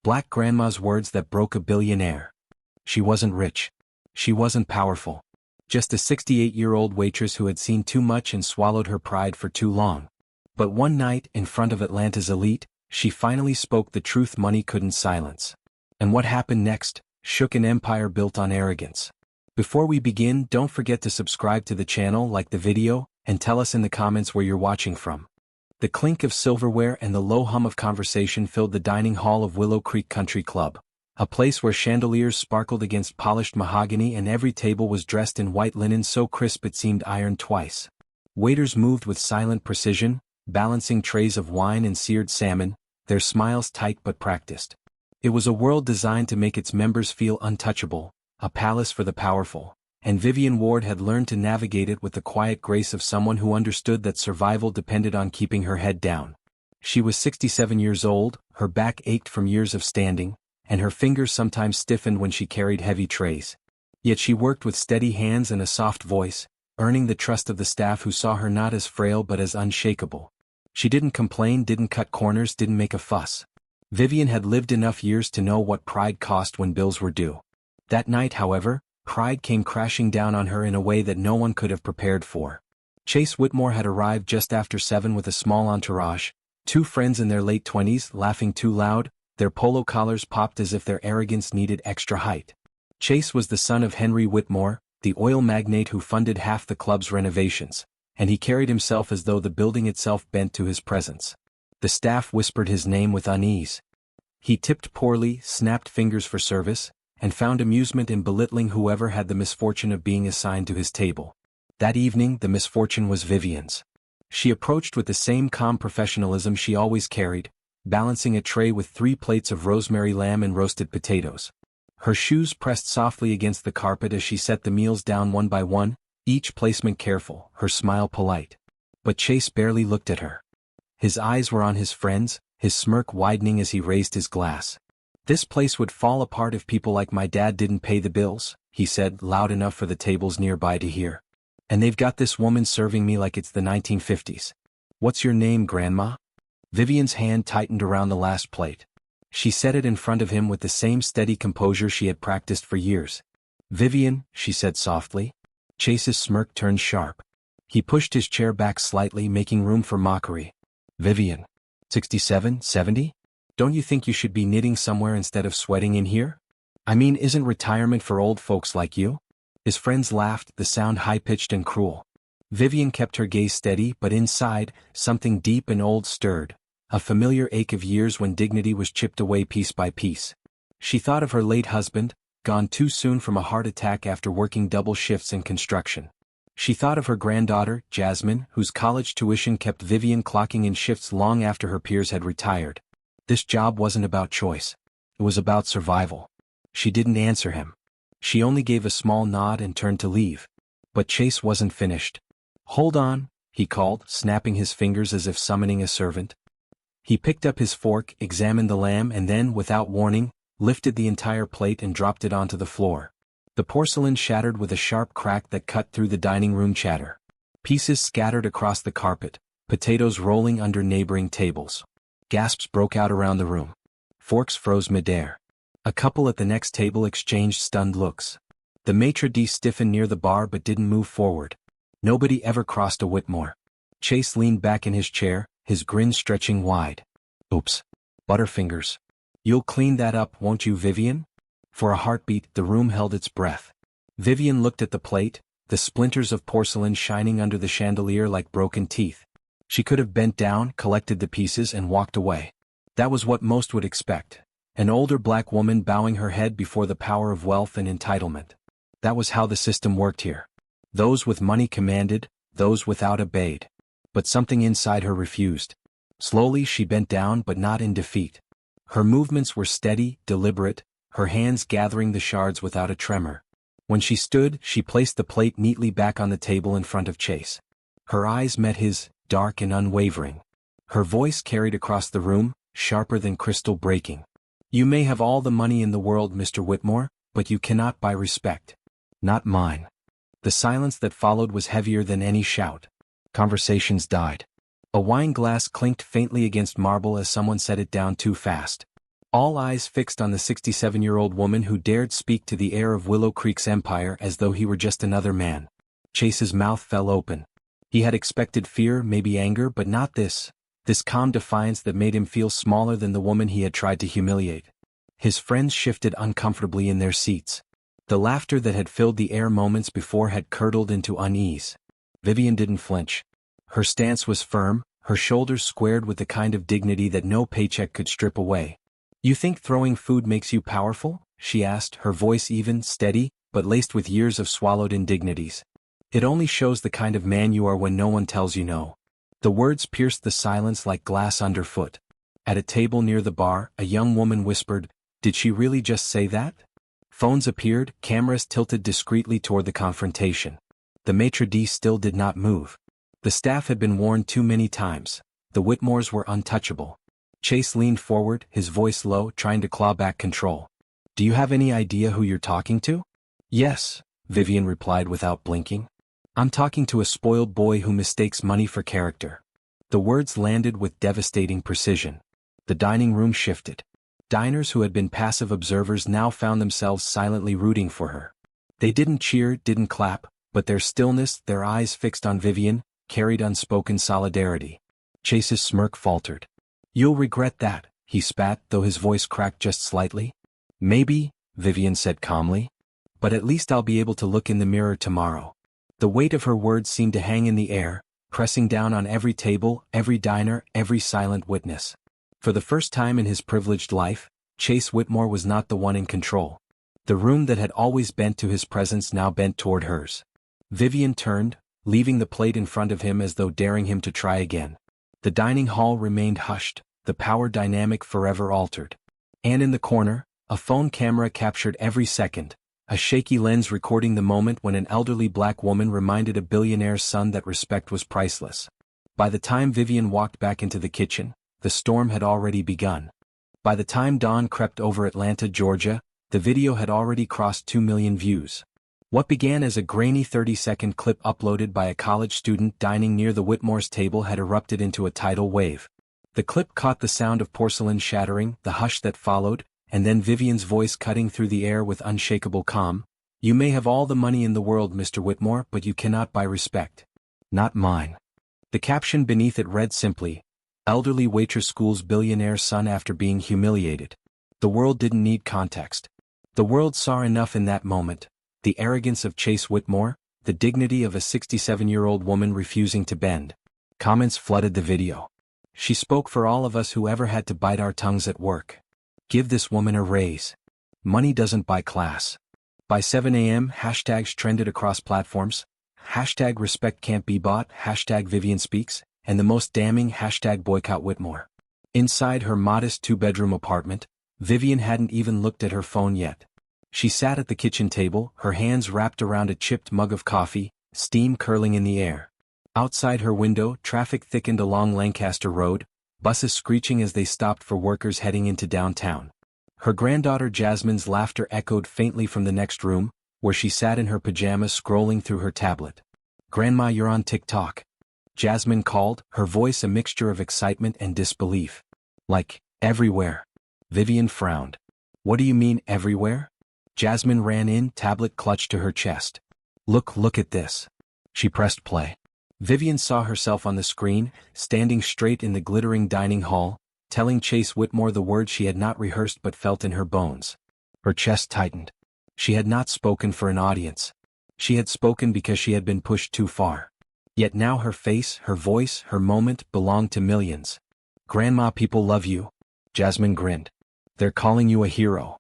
Black Grandma's words that broke a billionaire. She wasn't rich. She wasn't powerful. Just a 68-year-old waitress who had seen too much and swallowed her pride for too long. But one night, in front of Atlanta's elite, she finally spoke the truth money couldn't silence. And what happened next shook an empire built on arrogance. Before we begin, don't forget to subscribe to the channel, like the video, and tell us in the comments where you're watching from. The clink of silverware and the low hum of conversation filled the dining hall of Willow Creek Country Club, a place where chandeliers sparkled against polished mahogany and every table was dressed in white linen so crisp it seemed ironed twice. Waiters moved with silent precision, balancing trays of wine and seared salmon, their smiles tight but practiced. It was a world designed to make its members feel untouchable, a palace for the powerful, and Vivian Ward had learned to navigate it with the quiet grace of someone who understood that survival depended on keeping her head down. She was 67 years old, her back ached from years of standing, and her fingers sometimes stiffened when she carried heavy trays. Yet she worked with steady hands and a soft voice, earning the trust of the staff who saw her not as frail but as unshakable. She didn't complain, didn't cut corners, didn't make a fuss. Vivian had lived enough years to know what pride cost when bills were due. That night, however, pride came crashing down on her in a way that no one could have prepared for. Chase Whitmore had arrived just after 7 with a small entourage, 2 friends in their late 20s laughing too loud, their polo collars popped as if their arrogance needed extra height. Chase was the son of Henry Whitmore, the oil magnate who funded half the club's renovations, and he carried himself as though the building itself bent to his presence. The staff whispered his name with unease. He tipped poorly, snapped fingers for service, and found amusement in belittling whoever had the misfortune of being assigned to his table. That evening, the misfortune was Vivian's. She approached with the same calm professionalism she always carried, balancing a tray with 3 plates of rosemary lamb and roasted potatoes. Her shoes pressed softly against the carpet as she set the meals down one by one, each placement careful, her smile polite. But Chase barely looked at her. His eyes were on his friends, his smirk widening as he raised his glass. "This place would fall apart if people like my dad didn't pay the bills," he said, loud enough for the tables nearby to hear. "And they've got this woman serving me like it's the 1950s. What's your name, Grandma?" Vivian's hand tightened around the last plate. She set it in front of him with the same steady composure she had practiced for years. "Vivian," she said softly. Chase's smirk turned sharp. He pushed his chair back slightly, making room for mockery. "Vivian. 67, 70? Don't you think you should be knitting somewhere instead of sweating in here? I mean, isn't retirement for old folks like you?" His friends laughed, the sound high-pitched and cruel. Vivian kept her gaze steady, but inside, something deep and old stirred, a familiar ache of years when dignity was chipped away piece by piece. She thought of her late husband, gone too soon from a heart attack after working double shifts in construction. She thought of her granddaughter, Jasmine, whose college tuition kept Vivian clocking in shifts long after her peers had retired. This job wasn't about choice. It was about survival. She didn't answer him. She only gave a small nod and turned to leave. But Chase wasn't finished. "Hold on," he called, snapping his fingers as if summoning a servant. He picked up his fork, examined the lamb and then, without warning, lifted the entire plate and dropped it onto the floor. The porcelain shattered with a sharp crack that cut through the dining room chatter. Pieces scattered across the carpet, potatoes rolling under neighboring tables. Gasps broke out around the room. Forks froze midair. A couple at the next table exchanged stunned looks. The maitre d' stiffened near the bar but didn't move forward. Nobody ever crossed a Whitmore. Chase leaned back in his chair, his grin stretching wide. "Oops. Butterfingers. You'll clean that up, won't you, Vivian?" For a heartbeat, the room held its breath. Vivian looked at the plate, the splinters of porcelain shining under the chandelier like broken teeth. She could have bent down, collected the pieces and walked away. That was what most would expect. An older black woman bowing her head before the power of wealth and entitlement. That was how the system worked here. Those with money commanded, those without obeyed. But something inside her refused. Slowly she bent down, but not in defeat. Her movements were steady, deliberate, her hands gathering the shards without a tremor. When she stood, she placed the plate neatly back on the table in front of Chase. Her eyes met his, dark and unwavering. Her voice carried across the room, sharper than crystal breaking. "You may have all the money in the world, Mr. Whitmore, but you cannot buy respect. Not mine." The silence that followed was heavier than any shout. Conversations died. A wine glass clinked faintly against marble as someone set it down too fast. All eyes fixed on the 67-year-old woman who dared speak to the heir of Willow Creek's empire as though he were just another man. Chase's mouth fell open. He had expected fear, maybe anger, but not this calm defiance that made him feel smaller than the woman he had tried to humiliate. His friends shifted uncomfortably in their seats. The laughter that had filled the air moments before had curdled into unease. Vivian didn't flinch. Her stance was firm, her shoulders squared with the kind of dignity that no paycheck could strip away. "You think throwing food makes you powerful?" she asked, her voice even, steady, but laced with years of swallowed indignities. "It only shows the kind of man you are when no one tells you no." The words pierced the silence like glass underfoot. At a table near the bar, a young woman whispered, "Did she really just say that?" Phones appeared, cameras tilted discreetly toward the confrontation. The maitre d' still did not move. The staff had been warned too many times. The Whitmores were untouchable. Chase leaned forward, his voice low, trying to claw back control. "Do you have any idea who you're talking to?" "Yes," Vivian replied without blinking. "I'm talking to a spoiled boy who mistakes money for character." The words landed with devastating precision. The dining room shifted. Diners who had been passive observers now found themselves silently rooting for her. They didn't cheer, didn't clap, but their stillness, their eyes fixed on Vivian, carried unspoken solidarity. Chase's smirk faltered. "You'll regret that," he spat, though his voice cracked just slightly. "Maybe," Vivian said calmly. "But at least I'll be able to look in the mirror tomorrow." The weight of her words seemed to hang in the air, pressing down on every table, every diner, every silent witness. For the first time in his privileged life, Chase Whitmore was not the one in control. The room that had always bent to his presence now bent toward hers. Vivian turned, leaving the plate in front of him as though daring him to try again. The dining hall remained hushed, the power dynamic forever altered. And in the corner, a phone camera captured every second, a shaky lens recording the moment when an elderly black woman reminded a billionaire's son that respect was priceless. By the time Vivian walked back into the kitchen, the storm had already begun. By the time dawn crept over Atlanta, Georgia, the video had already crossed 2 million views. What began as a grainy 30-second clip uploaded by a college student dining near the Whitmore's table had erupted into a tidal wave. The clip caught the sound of porcelain shattering, the hush that followed, and then Vivian's voice cutting through the air with unshakable calm. "You may have all the money in the world, Mr. Whitmore, but you cannot buy respect. Not mine." The caption beneath it read simply, "Elderly waitress schools billionaire's son after being humiliated." The world didn't need context. The world saw enough in that moment. The arrogance of Chase Whitmore, the dignity of a 67-year-old woman refusing to bend. Comments flooded the video. "She spoke for all of us who ever had to bite our tongues at work. Give this woman a raise. Money doesn't buy class." By 7 a.m., hashtags trended across platforms. Hashtag respect can't be bought, hashtag Vivian speaks, and the most damning, hashtag boycott Whitmore. Inside her modest 2-bedroom apartment, Vivian hadn't even looked at her phone yet. She sat at the kitchen table, her hands wrapped around a chipped mug of coffee, steam curling in the air. Outside her window, traffic thickened along Lancaster Road, buses screeching as they stopped for workers heading into downtown. Her granddaughter Jasmine's laughter echoed faintly from the next room, where she sat in her pajamas scrolling through her tablet. "Grandma, you're on TikTok," Jasmine called, her voice a mixture of excitement and disbelief. "Like, everywhere." Vivian frowned. "What do you mean, everywhere?" Jasmine ran in, tablet clutched to her chest. Look at this." She pressed play. Vivian saw herself on the screen, standing straight in the glittering dining hall, telling Chase Whitmore the words she had not rehearsed but felt in her bones. Her chest tightened. She had not spoken for an audience. She had spoken because she had been pushed too far. Yet now her face, her voice, her moment belonged to millions. "Grandma, people love you." Jasmine grinned. "They're calling you a hero."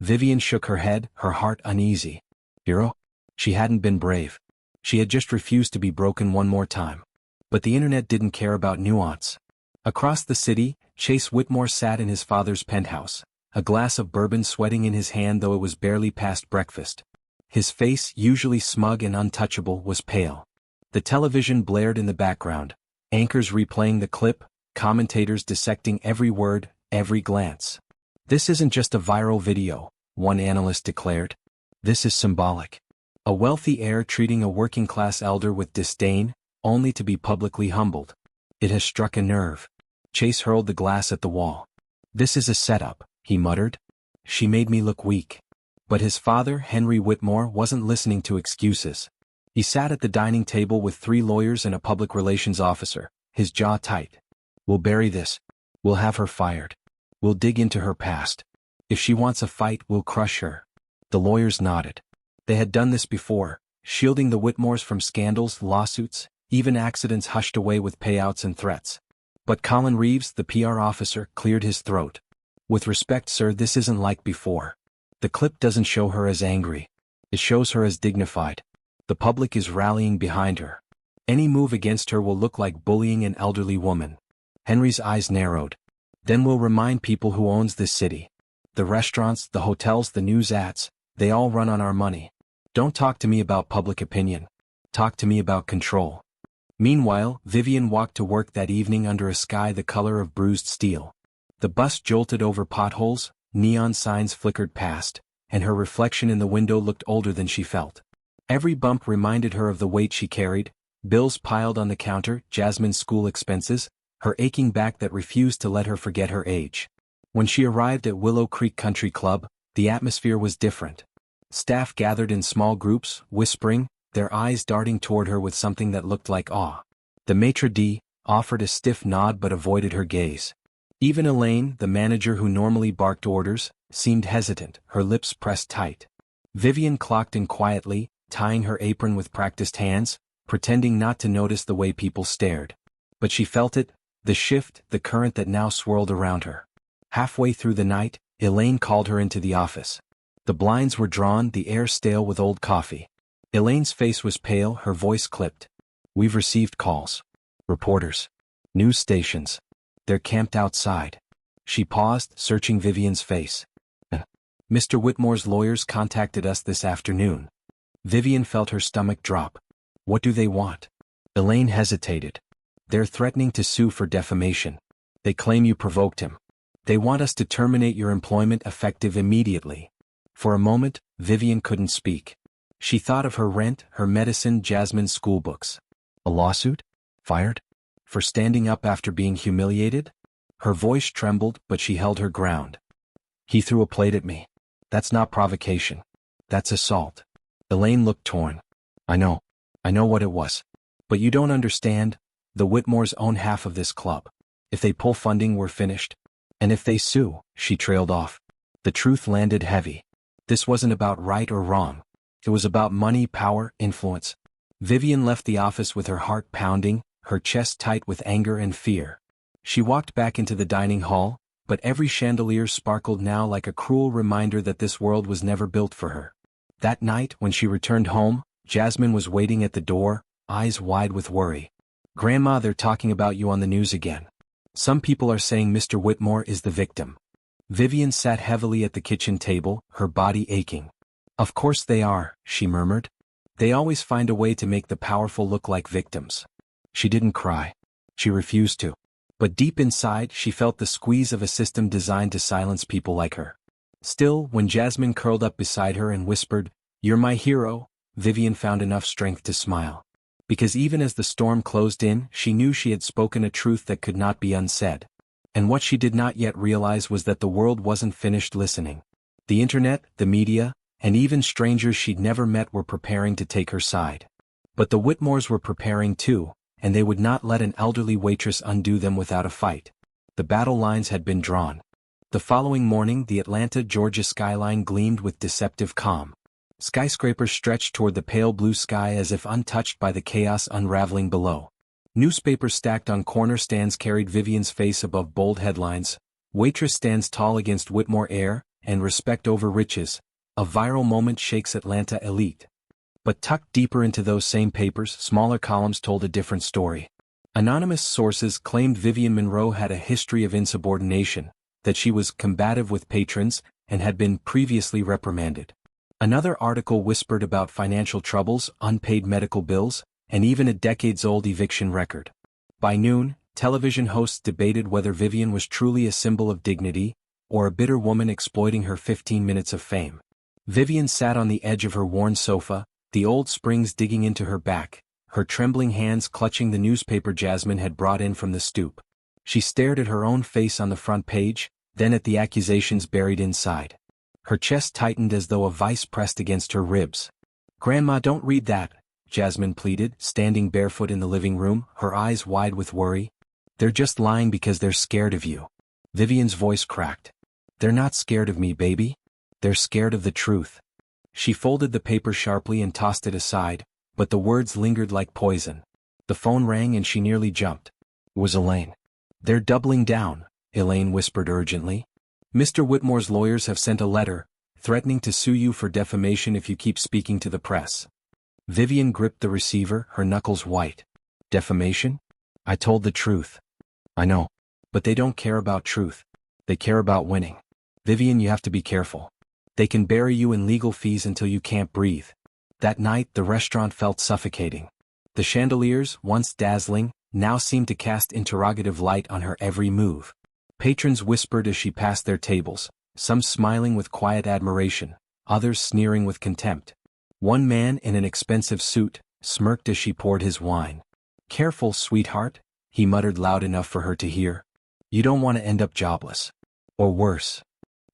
Vivian shook her head, her heart uneasy. Hero? She hadn't been brave. She had just refused to be broken one more time. But the internet didn't care about nuance. Across the city, Chase Whitmore sat in his father's penthouse, a glass of bourbon sweating in his hand though it was barely past breakfast. His face, usually smug and untouchable, was pale. The television blared in the background, anchors replaying the clip, commentators dissecting every word, every glance. "This isn't just a viral video," one analyst declared. "This is symbolic. A wealthy heir treating a working-class elder with disdain, only to be publicly humbled. It has struck a nerve." Chase hurled the glass at the wall. "This is a setup. he muttered. She made me look weak. But his father, Henry Whitmore, wasn't listening to excuses. He sat at the dining table with 3 lawyers and a public relations officer, his jaw tight. We'll bury this. We'll have her fired. We'll dig into her past. If she wants a fight, we'll crush her. The lawyers nodded. They had done this before, shielding the Whitmores from scandals, lawsuits, even accidents hushed away with payouts and threats. But Colin Reeves, the PR officer, cleared his throat. With respect, sir, this isn't like before. The clip doesn't show her as angry. It shows her as dignified. The public is rallying behind her. Any move against her will look like bullying an elderly woman. Henry's eyes narrowed. Then we'll remind people who owns this city. The restaurants, the hotels, the news ads, they all run on our money. Don't talk to me about public opinion. Talk to me about control. Meanwhile, Vivian walked to work that evening under a sky the color of bruised steel. The bus jolted over potholes, neon signs flickered past, and her reflection in the window looked older than she felt. Every bump reminded her of the weight she carried, bills piled on the counter, Jasmine's school expenses, her aching back that refused to let her forget her age. When she arrived at Willow Creek Country Club, the atmosphere was different. Staff gathered in small groups, whispering, their eyes darting toward her with something that looked like awe. The maitre d' offered a stiff nod but avoided her gaze. Even Elaine, the manager who normally barked orders, seemed hesitant, her lips pressed tight. Vivian clocked in quietly, tying her apron with practiced hands, pretending not to notice the way people stared. But she felt it, the shift, the current that now swirled around her. Halfway through the night, Elaine called her into the office. The blinds were drawn, the air stale with old coffee. Elaine's face was pale, her voice clipped. We've received calls. Reporters. News stations. They're camped outside. She paused, searching Vivian's face. Mr. Whitmore's lawyers contacted us this afternoon. Vivian felt her stomach drop. What do they want? Elaine hesitated. They're threatening to sue for defamation. They claim you provoked him. They want us to terminate your employment effective immediately. For a moment, Vivian couldn't speak. She thought of her rent, her medicine, Jasmine's schoolbooks. A lawsuit? Fired? For standing up after being humiliated? Her voice trembled, but she held her ground. He threw a plate at me. That's not provocation. That's assault. Elaine looked torn. I know what it was. But you don't understand. The Whitmores own half of this club. If they pull funding, we're finished. And if they sue, she trailed off. The truth landed heavy. This wasn't about right or wrong. It was about money, power, influence. Vivian left the office with her heart pounding, her chest tight with anger and fear. She walked back into the dining hall, but every chandelier sparkled now like a cruel reminder that this world was never built for her. That night, when she returned home, Jasmine was waiting at the door, eyes wide with worry. Grandma, they're talking about you on the news again. Some people are saying Mr. Whitmore is the victim. Vivian sat heavily at the kitchen table, her body aching. Of course they are, she murmured. They always find a way to make the powerful look like victims. She didn't cry. She refused to. But deep inside, she felt the squeeze of a system designed to silence people like her. Still, when Jasmine curled up beside her and whispered, "You're my hero," Vivian found enough strength to smile. Because even as the storm closed in, she knew she had spoken a truth that could not be unsaid. And what she did not yet realize was that the world wasn't finished listening. The internet, the media, and even strangers she'd never met were preparing to take her side. But the Whitmores were preparing too, and they would not let an elderly waitress undo them without a fight. The battle lines had been drawn. The following morning, the Atlanta, Georgia skyline gleamed with deceptive calm. Skyscrapers stretched toward the pale blue sky as if untouched by the chaos unraveling below. Newspapers stacked on corner stands carried Vivian's face above bold headlines, "Waitress stands tall against Whitmore heir," and "Respect over riches. A viral moment shakes Atlanta elite." But tucked deeper into those same papers, smaller columns told a different story. Anonymous sources claimed Vivian Monroe had a history of insubordination, that she was combative with patrons, and had been previously reprimanded. Another article whispered about financial troubles, unpaid medical bills, and even a decades-old eviction record. By noon, television hosts debated whether Vivian was truly a symbol of dignity, or a bitter woman exploiting her 15 minutes of fame. Vivian sat on the edge of her worn sofa, the old springs digging into her back, her trembling hands clutching the newspaper Jasmine had brought in from the stoop. She stared at her own face on the front page, then at the accusations buried inside. Her chest tightened as though a vice pressed against her ribs. "Grandma, don't read that," Jasmine pleaded, standing barefoot in the living room, her eyes wide with worry. "They're just lying because they're scared of you." Vivian's voice cracked. "They're not scared of me, baby. They're scared of the truth." She folded the paper sharply and tossed it aside, but the words lingered like poison. The phone rang and she nearly jumped. It was Elaine. "They're doubling down," Elaine whispered urgently. "Mr. Whitmore's lawyers have sent a letter, threatening to sue you for defamation if you keep speaking to the press." Vivian gripped the receiver, her knuckles white. "Defamation? I told the truth." "I know. But they don't care about truth. They care about winning. Vivian, you have to be careful. They can bury you in legal fees until you can't breathe." That night the restaurant felt suffocating. The chandeliers, once dazzling, now seemed to cast interrogative light on her every move. Patrons whispered as she passed their tables, some smiling with quiet admiration, others sneering with contempt. One man in an expensive suit smirked as she poured his wine. "Careful, sweetheart," he muttered loud enough for her to hear. "You don't want to end up jobless. Or worse."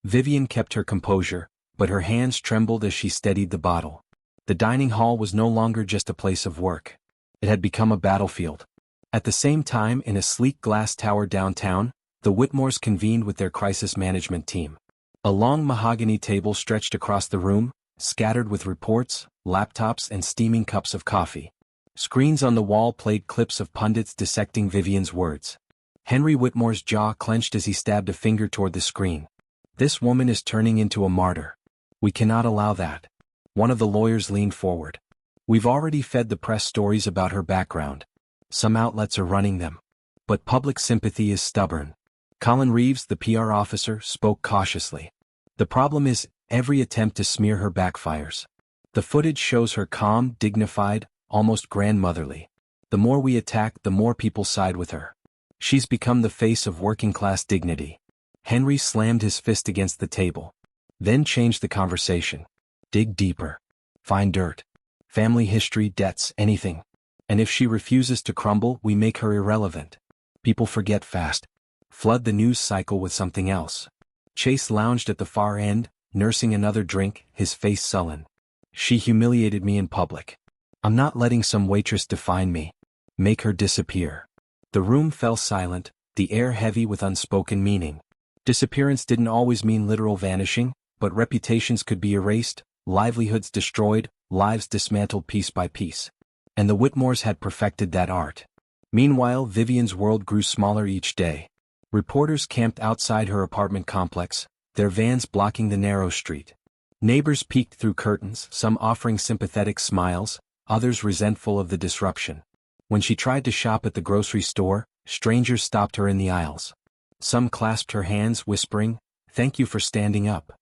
Vivian kept her composure, but her hands trembled as she steadied the bottle. The dining hall was no longer just a place of work. It had become a battlefield. At the same time, in a sleek glass tower downtown, the Whitmores convened with their crisis management team. A long mahogany table stretched across the room, scattered with reports, laptops, and steaming cups of coffee. Screens on the wall played clips of pundits dissecting Vivian's words. Henry Whitmore's jaw clenched as he stabbed a finger toward the screen. "This woman is turning into a martyr. We cannot allow that." One of the lawyers leaned forward. "We've already fed the press stories about her background. Some outlets are running them. But public sympathy is stubborn." Colin Reeves, the PR officer, spoke cautiously. "The problem is, every attempt to smear her backfires. The footage shows her calm, dignified, almost grandmotherly. The more we attack, the more people side with her. She's become the face of working-class dignity." Henry slammed his fist against the table. Then changed the conversation. "Dig deeper. Find dirt. Family history, debts, anything. And if she refuses to crumble, we make her irrelevant. People forget fast. Flood the news cycle with something else." Chase lounged at the far end, nursing another drink, his face sullen. "She humiliated me in public. I'm not letting some waitress define me. Make her disappear." The room fell silent, the air heavy with unspoken meaning. Disappearance didn't always mean literal vanishing, but reputations could be erased, livelihoods destroyed, lives dismantled piece by piece. And the Whitmores had perfected that art. Meanwhile, Vivian's world grew smaller each day. Reporters camped outside her apartment complex, their vans blocking the narrow street. Neighbors peeked through curtains, some offering sympathetic smiles, others resentful of the disruption. When she tried to shop at the grocery store, strangers stopped her in the aisles. Some clasped her hands, whispering, "Thank you for standing up."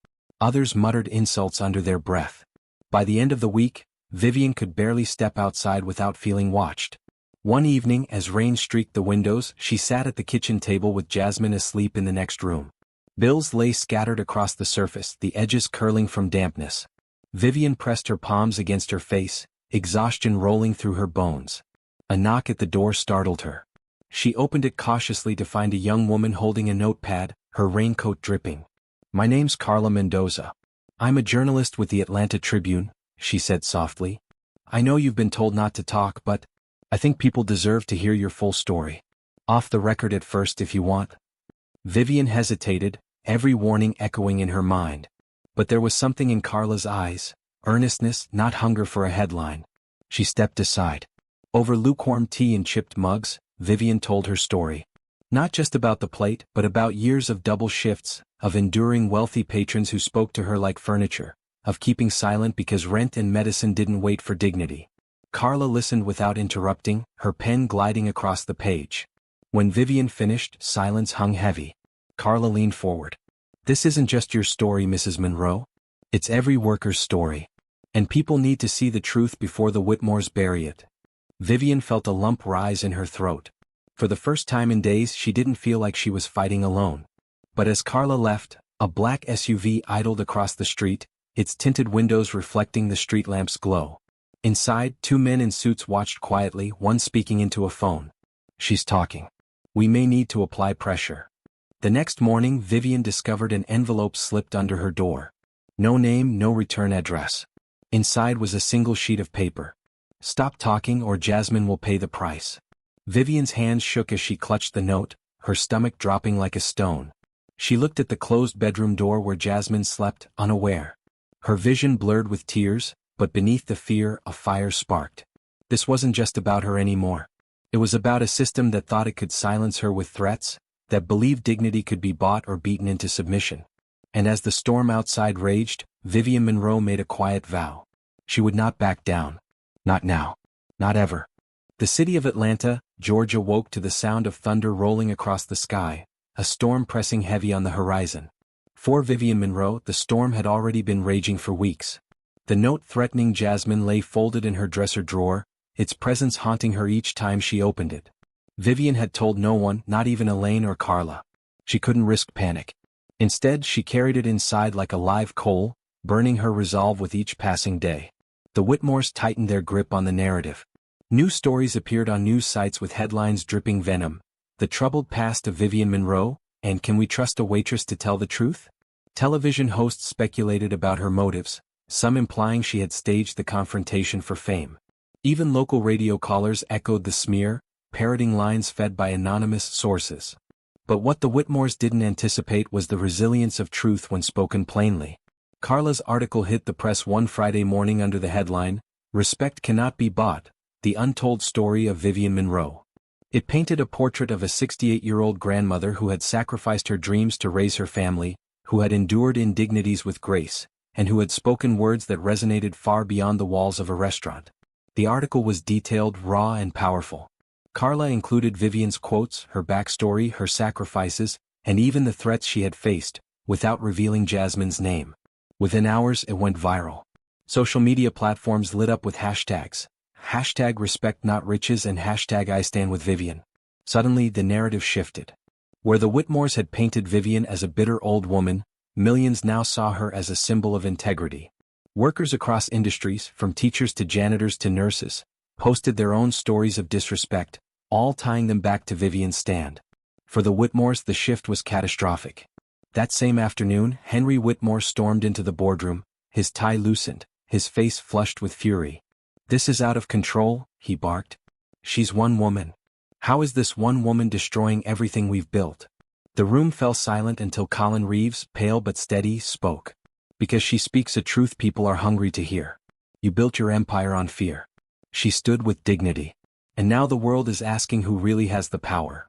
Others muttered insults under their breath. By the end of the week, Vivian could barely step outside without feeling watched. One evening, as rain streaked the windows, she sat at the kitchen table with Jasmine asleep in the next room. Bills lay scattered across the surface, the edges curling from dampness. Vivian pressed her palms against her face, exhaustion rolling through her bones. A knock at the door startled her. She opened it cautiously to find a young woman holding a notepad, her raincoat dripping. "My name's Carla Mendoza. I'm a journalist with the Atlanta Tribune," she said softly. "I know you've been told not to talk, but I think people deserve to hear your full story. Off the record at first if you want." Vivian hesitated, every warning echoing in her mind. But there was something in Carla's eyes, earnestness, not hunger for a headline. She stepped aside. Over lukewarm tea and chipped mugs, Vivian told her story. Not just about the plate, but about years of double shifts, of enduring wealthy patrons who spoke to her like furniture, of keeping silent because rent and medicine didn't wait for dignity. Carla listened without interrupting, her pen gliding across the page. When Vivian finished, silence hung heavy. Carla leaned forward. "This isn't just your story, Mrs. Monroe. It's every worker's story. And people need to see the truth before the Whitmores bury it." Vivian felt a lump rise in her throat. For the first time in days she didn't feel like she was fighting alone. But as Carla left, a black SUV idled across the street, its tinted windows reflecting the street lamp's glow. Inside, two men in suits watched quietly, one speaking into a phone. "She's talking. We may need to apply pressure." The next morning Vivian discovered an envelope slipped under her door. No name, no return address. Inside was a single sheet of paper. "Stop talking or Jasmine will pay the price." Vivian's hands shook as she clutched the note, her stomach dropping like a stone. She looked at the closed bedroom door where Jasmine slept, unaware. Her vision blurred with tears, but beneath the fear, a fire sparked. This wasn't just about her anymore. It was about a system that thought it could silence her with threats, that believed dignity could be bought or beaten into submission. And as the storm outside raged, Vivian Monroe made a quiet vow. She would not back down. Not now. Not ever. The city of Atlanta, Georgia woke to the sound of thunder rolling across the sky, a storm pressing heavy on the horizon. For Vivian Monroe, the storm had already been raging for weeks. The note threatening Jasmine lay folded in her dresser drawer, its presence haunting her each time she opened it. Vivian had told no one, not even Elaine or Carla. She couldn't risk panic. Instead, she carried it inside like a live coal, burning her resolve with each passing day. The Whitmores tightened their grip on the narrative. New stories appeared on news sites with headlines dripping venom. The troubled past of Vivian Monroe, and can we trust a waitress to tell the truth? Television hosts speculated about her motives, some implying she had staged the confrontation for fame. Even local radio callers echoed the smear, parroting lines fed by anonymous sources. But what the Whitmores didn't anticipate was the resilience of truth when spoken plainly. Carla's article hit the press one Friday morning under the headline, "Respect Cannot Be Bought, The Untold Story of Vivian Monroe." It painted a portrait of a 68-year-old grandmother who had sacrificed her dreams to raise her family, who had endured indignities with grace, and who had spoken words that resonated far beyond the walls of a restaurant. The article was detailed, raw, and powerful. Carla included Vivian's quotes, her backstory, her sacrifices, and even the threats she had faced, without revealing Jasmine's name. Within hours, it went viral. Social media platforms lit up with hashtags. #RespectNotRiches and #IStandWithVivian. Suddenly, the narrative shifted. Where the Whitmores had painted Vivian as a bitter old woman, millions now saw her as a symbol of integrity. Workers across industries, from teachers to janitors to nurses, posted their own stories of disrespect, all tying them back to Vivian's stand. For the Whitmores, the shift was catastrophic. That same afternoon, Henry Whitmore stormed into the boardroom, his tie loosened, his face flushed with fury. "This is out of control," he barked. "She's one woman. How is this one woman destroying everything we've built?" The room fell silent until Colin Reeves, pale but steady, spoke. "Because she speaks a truth people are hungry to hear. You built your empire on fear." She stood with dignity. "And now the world is asking who really has the power."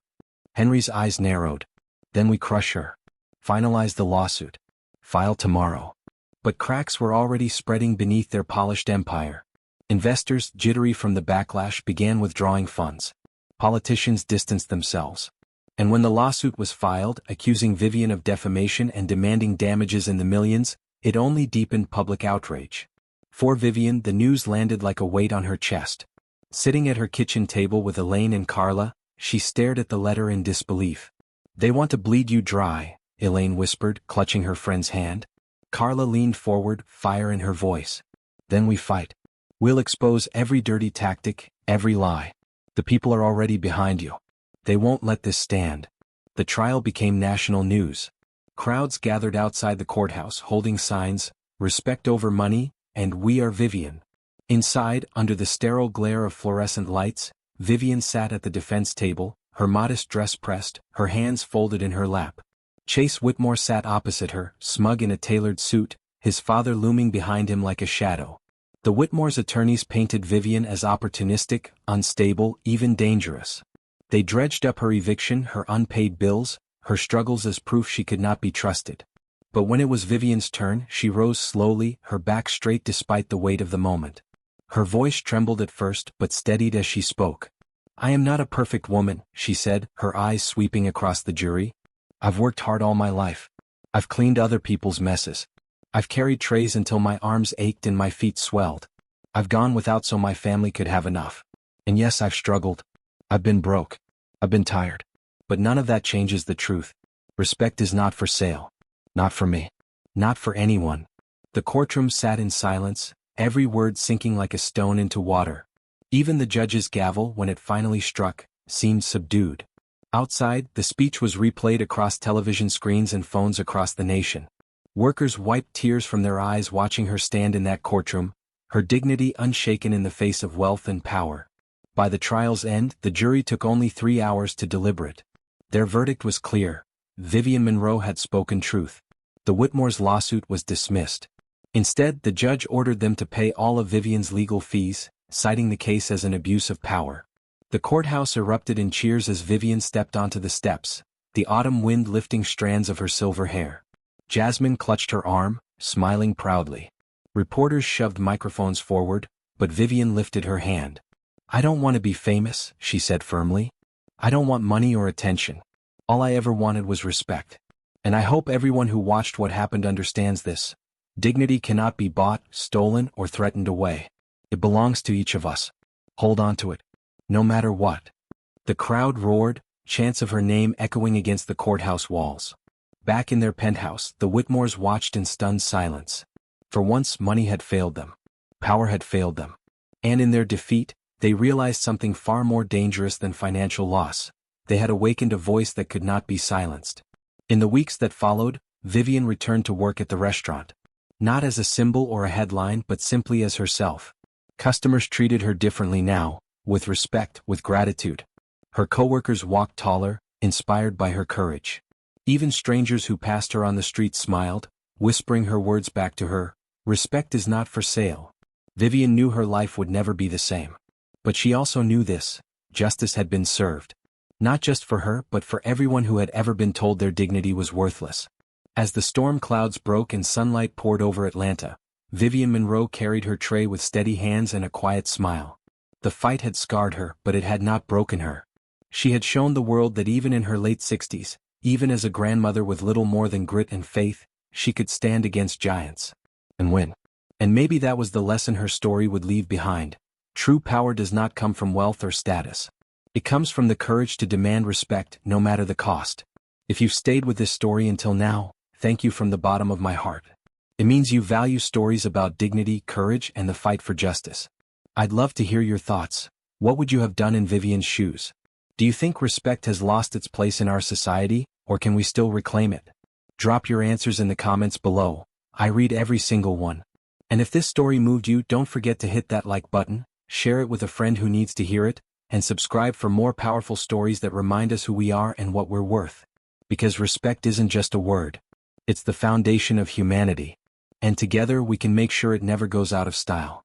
Henry's eyes narrowed. "Then we crush her. Finalize the lawsuit. File tomorrow." But cracks were already spreading beneath their polished empire. Investors, jittery from the backlash, began withdrawing funds. Politicians distanced themselves. And when the lawsuit was filed, accusing Vivian of defamation and demanding damages in the millions, it only deepened public outrage. For Vivian, the news landed like a weight on her chest. Sitting at her kitchen table with Elaine and Carla, she stared at the letter in disbelief. "They want to bleed you dry," Elaine whispered, clutching her friend's hand. Carla leaned forward, fire in her voice. "Then we fight. We'll expose every dirty tactic, every lie. The people are already behind you. They won't let this stand." The trial became national news. Crowds gathered outside the courthouse holding signs, "Respect over money," and "We are Vivian." Inside, under the sterile glare of fluorescent lights, Vivian sat at the defense table, her modest dress pressed, her hands folded in her lap. Chase Whitmore sat opposite her, smug in a tailored suit, his father looming behind him like a shadow. The Whitmores' attorneys painted Vivian as opportunistic, unstable, even dangerous. They dredged up her eviction, her unpaid bills, her struggles as proof she could not be trusted. But when it was Vivian's turn, she rose slowly, her back straight despite the weight of the moment. Her voice trembled at first, but steadied as she spoke. "I am not a perfect woman," she said, her eyes sweeping across the jury. "I've worked hard all my life. I've cleaned other people's messes. I've carried trays until my arms ached and my feet swelled. I've gone without so my family could have enough. And yes, I've struggled. I've been broke. I've been tired. But none of that changes the truth. Respect is not for sale. Not for me. Not for anyone." The courtroom sat in silence, every word sinking like a stone into water. Even the judge's gavel, when it finally struck, seemed subdued. Outside, the speech was replayed across television screens and phones across the nation. Workers wiped tears from their eyes watching her stand in that courtroom, her dignity unshaken in the face of wealth and power. By the trial's end, the jury took only 3 hours to deliberate. Their verdict was clear. Vivian Monroe had spoken truth. The Whitmores' lawsuit was dismissed. Instead, the judge ordered them to pay all of Vivian's legal fees, citing the case as an abuse of power. The courthouse erupted in cheers as Vivian stepped onto the steps, the autumn wind lifting strands of her silver hair. Jasmine clutched her arm, smiling proudly. Reporters shoved microphones forward, but Vivian lifted her hand. "I don't want to be famous," she said firmly. "I don't want money or attention. All I ever wanted was respect. And I hope everyone who watched what happened understands this. Dignity cannot be bought, stolen, or threatened away. It belongs to each of us. Hold on to it. No matter what." The crowd roared, chants of her name echoing against the courthouse walls. Back in their penthouse, the Whitmores watched in stunned silence. For once, money had failed them. Power had failed them. And in their defeat, they realized something far more dangerous than financial loss. They had awakened a voice that could not be silenced. In the weeks that followed, Vivian returned to work at the restaurant. Not as a symbol or a headline, but simply as herself. Customers treated her differently now, with respect, with gratitude. Her coworkers walked taller, inspired by her courage. Even strangers who passed her on the street smiled, whispering her words back to her, "Respect is not for sale." Vivian knew her life would never be the same. But she also knew this: justice had been served. Not just for her, but for everyone who had ever been told their dignity was worthless. As the storm clouds broke and sunlight poured over Atlanta, Vivian Monroe carried her tray with steady hands and a quiet smile. The fight had scarred her, but it had not broken her. She had shown the world that even in her late 60s, even as a grandmother with little more than grit and faith, she could stand against giants. And win. And maybe that was the lesson her story would leave behind. True power does not come from wealth or status. It comes from the courage to demand respect, no matter the cost. If you've stayed with this story until now, thank you from the bottom of my heart. It means you value stories about dignity, courage, and the fight for justice. I'd love to hear your thoughts. What would you have done in Vivian's shoes? Do you think respect has lost its place in our society, or can we still reclaim it? Drop your answers in the comments below. I read every single one. And if this story moved you, don't forget to hit that like button, share it with a friend who needs to hear it, and subscribe for more powerful stories that remind us who we are and what we're worth. Because respect isn't just a word. It's the foundation of humanity. And together we can make sure it never goes out of style.